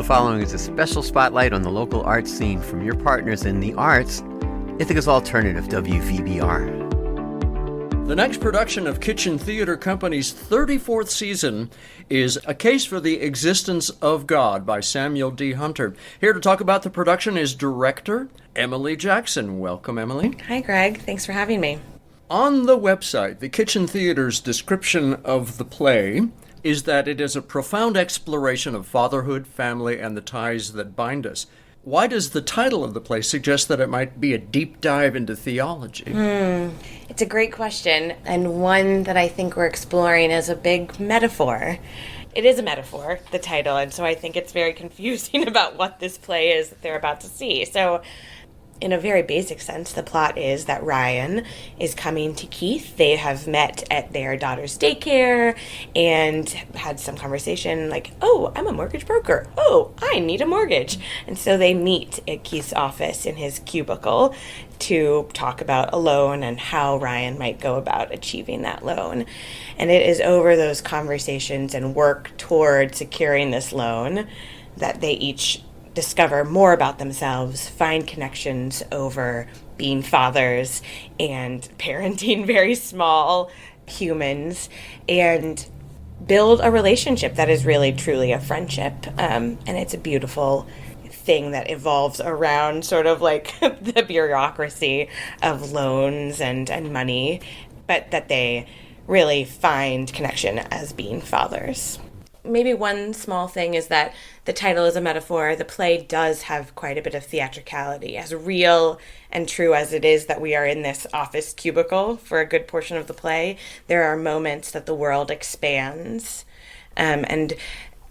The following is a special spotlight on the local arts scene from your partners in the arts, Ithaca's alternative WVBR. The next production of Kitchen Theater Company's 34th season is A Case for the Existence of God by Samuel D. Hunter. Here to talk about the production is director Emily Jackson. Welcome, Emily. Hi, Greg. Thanks for having me. On the website, the Kitchen Theater's description of the play is that it is a profound exploration of fatherhood, family, and the ties that bind us. Why does the title of the play suggest that it might be a deep dive into theology? It's a great question, and one that I think we're exploring as a big metaphor. It is a metaphor, the title, and so I think it's very confusing about what this play is that they're about to see. So, in a very basic sense, the plot is that Ryan is coming to Keith. They have met at their daughter's daycare and had some conversation like, oh, I'm a mortgage broker. Oh, I need a mortgage. And so they meet at Keith's office in his cubicle to talk about a loan and how Ryan might go about achieving that loan. And it is over those conversations and work toward securing this loan that they each discover more about themselves, find connections over being fathers and parenting very small humans, and build a relationship that is really truly a friendship. And it's a beautiful thing that evolves around sort of like the bureaucracy of loans and money, but that they really find connection as being fathers. Maybe one small thing is that the title is a metaphor. The play does have quite a bit of theatricality, as real and true as it is that we are in this office cubicle for a good portion of the play. There are moments that the world expands, and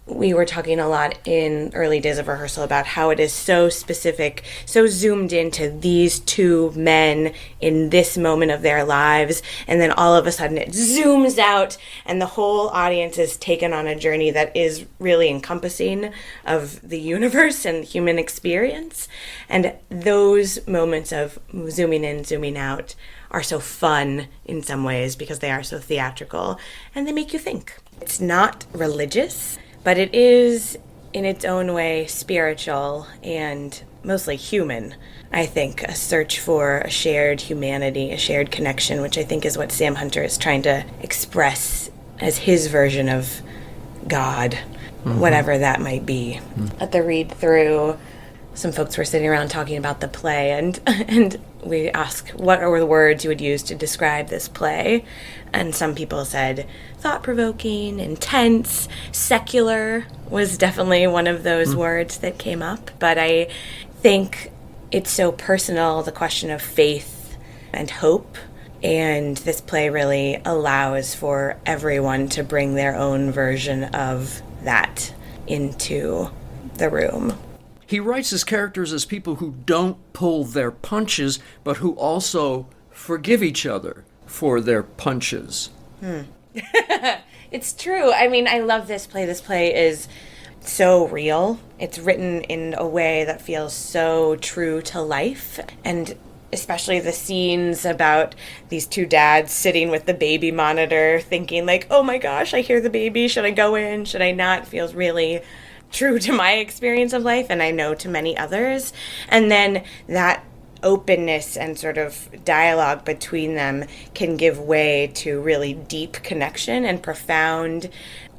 we were talking a lot in early days of rehearsal about how it is so specific, so zoomed into these two men in this moment of their lives, and then all of a sudden it zooms out and the whole audience is taken on a journey that is really encompassing of the universe and human experience. And those moments of zooming in, zooming out are so fun in some ways because they are so theatrical and they make you think. It's not religious, but it is, in its own way, spiritual and mostly human. I think a search for a shared humanity, a shared connection, which I think is what Sam Hunter is trying to express as his version of God, whatever that might be. At the read-through, some folks were sitting around talking about the play, and we asked, what are the words you would use to describe this play? And some people said thought-provoking, intense, secular was definitely one of those words that came up. But I think it's so personal, the question of faith and hope. And this play really allows for everyone to bring their own version of that into the room. He writes his characters as people who don't pull their punches, but who also forgive each other for their punches. It's true. I mean, I love this play. This play is so real. It's written in a way that feels so true to life. And especially the scenes about these two dads sitting with the baby monitor thinking like, oh my gosh, I hear the baby. Should I go in? Should I not? Feels really true to my experience of life, and I know to many others. And then that openness and sort of dialogue between them can give way to really deep connection and profound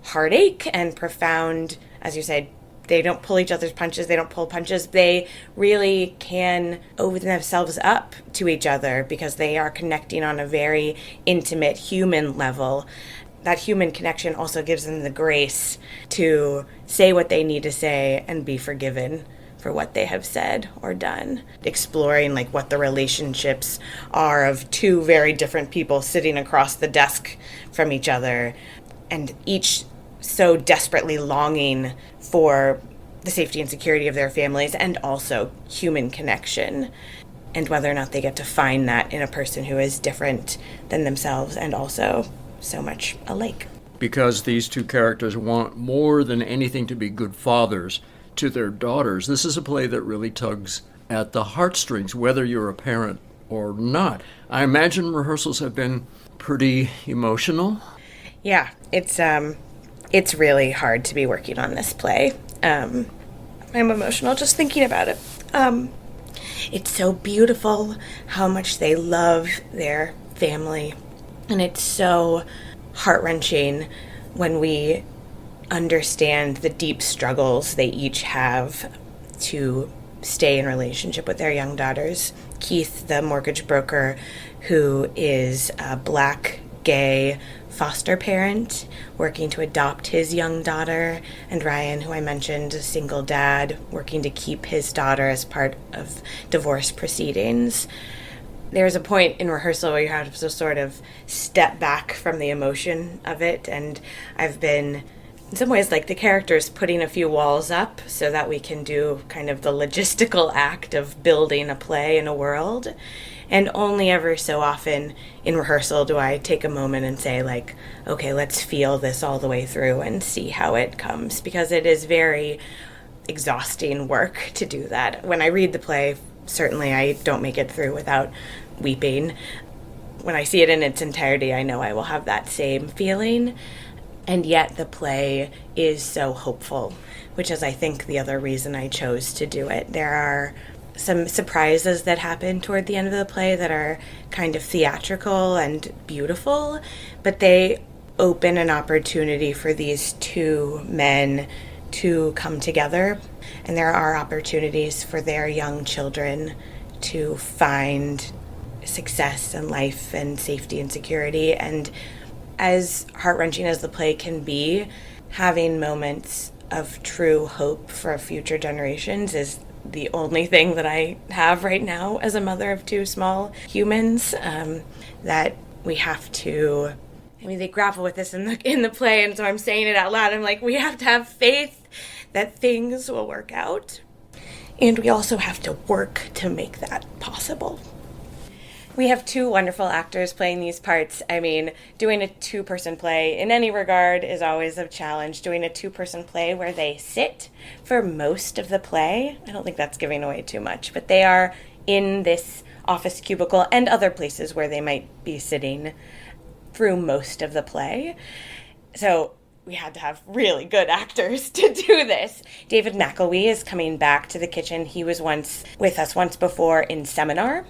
heartache and profound, as you said, they don't pull each other's punches, they don't pull punches. They really can open themselves up to each other because they are connecting on a very intimate human level. That human connection also gives them the grace to say what they need to say and be forgiven for what they have said or done. Exploring like what the relationships are of two very different people sitting across the desk from each other, and each so desperately longing for the safety and security of their families and also human connection, and whether or not they get to find that in a person who is different than themselves and also so much alike. Because these two characters want more than anything to be good fathers to their daughters. This is a play that really tugs at the heartstrings, whether you're a parent or not. I imagine rehearsals have been pretty emotional. Yeah, it's really hard to be working on this play. I'm emotional just thinking about it. It's so beautiful how much they love their family. And it's so heart-wrenching when we understand the deep struggles they each have to stay in relationship with their young daughters. Keith, the mortgage broker, who is a Black, gay foster parent working to adopt his young daughter, and Ryan, who I mentioned, a single dad working to keep his daughter as part of divorce proceedings. There's a point in rehearsal where you have to sort of step back from the emotion of it, and I've been, in some ways, like the characters, putting a few walls up so that we can do kind of the logistical act of building a play in a world. And only ever so often in rehearsal do I take a moment and say, like, okay, let's feel this all the way through and see how it comes, because it is very exhausting work to do that. When I read the play, certainly I don't make it through without weeping. When I see it in its entirety, I know I will have that same feeling. And yet the play is so hopeful, which is, I think, the other reason I chose to do it. There are some surprises that happen toward the end of the play that are kind of theatrical and beautiful, but they open an opportunity for these two men to come together. And there are opportunities for their young children to find success and life and safety and security. And as heart-wrenching as the play can be, having moments of true hope for future generations is the only thing that I have right now as a mother of two small humans, that we have to, I mean, they grapple with this in the play, and so I'm saying it out loud. I'm like, we have to have faith that things will work out, and we also have to work to make that possible. We have two wonderful actors playing these parts. I mean, doing a two-person play in any regard is always a challenge. Doing a two-person play where they sit for most of the play, I don't think that's giving away too much, but they are in this office cubicle and other places where they might be sitting through most of the play. So we had to have really good actors to do this. David McElwee is coming back to the kitchen. He was with us once before in Seminar.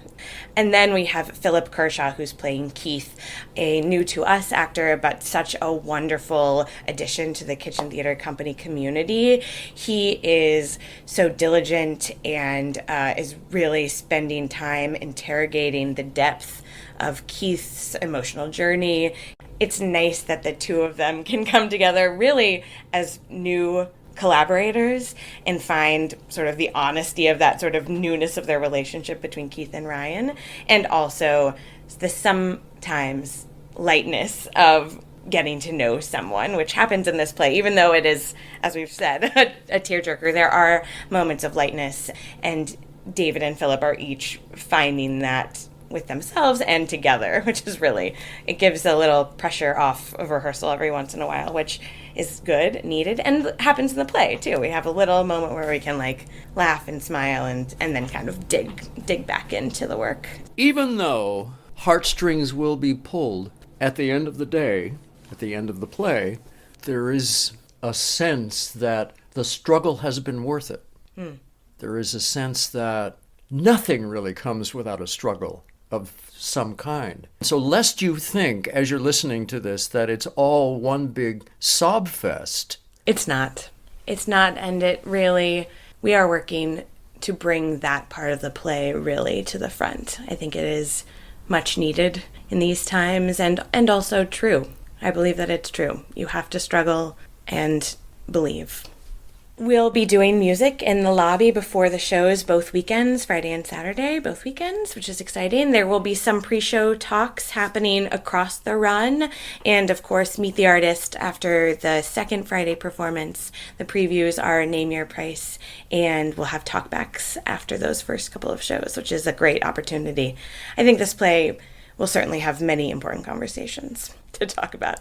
And then we have Philip Kershaw, who's playing Keith, a new-to-us actor, but such a wonderful addition to the Kitchen Theater Company community. He is so diligent and is really spending time interrogating the depth of Keith's emotional journey. It's nice that the two of them can come together really as new collaborators and find sort of the honesty of that sort of newness of their relationship between Keith and Ryan, and also the sometimes lightness of getting to know someone, which happens in this play, even though it is, as we've said, a tearjerker. There are moments of lightness, and David and Philip are each finding that with themselves and together, which is really, it gives a little pressure off of rehearsal every once in a while, which is good, needed, and happens in the play too. We have a little moment where we can like laugh and smile and then kind of dig back into the work. Even though heartstrings will be pulled at the end of the day, at the end of the play, there is a sense that the struggle has been worth it. There is a sense that nothing really comes without a struggle of some kind. So lest you think, as you're listening to this, that it's all one big sob fest. It's not. It's not, and it really, we are working to bring that part of the play really to the front. I think it is much needed in these times, and also true. I believe that it's true. You have to struggle and believe. We'll be doing music in the lobby before the shows both weekends, Friday and Saturday, both weekends, which is exciting. There will be some pre-show talks happening across the run, and of course, meet the artist after the second Friday performance. The previews are Name Your Price, and we'll have talkbacks after those first couple of shows, which is a great opportunity. I think this play will certainly have many important conversations to talk about.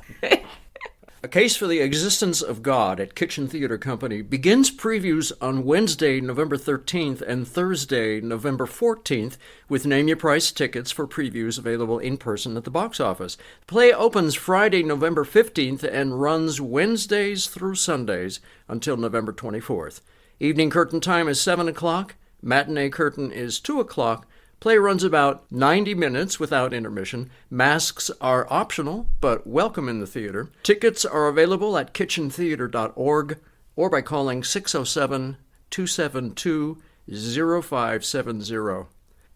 A Case for the Existence of God at Kitchen Theater Company begins previews on Wednesday, November 13th and Thursday, November 14th, with Name Your Price tickets for previews available in person at the box office. The play opens Friday, November 15th and runs Wednesdays through Sundays until November 24th. Evening curtain time is 7 o'clock. Matinee curtain is 2 o'clock. Play runs about 90 minutes without intermission. Masks are optional, but welcome in the theater. Tickets are available at kitchentheater.org or by calling 607-272-0570.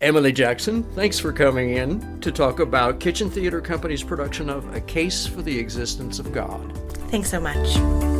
Emily Jackson, thanks for coming in to talk about Kitchen Theater Company's production of A Case for the Existence of God. Thanks so much.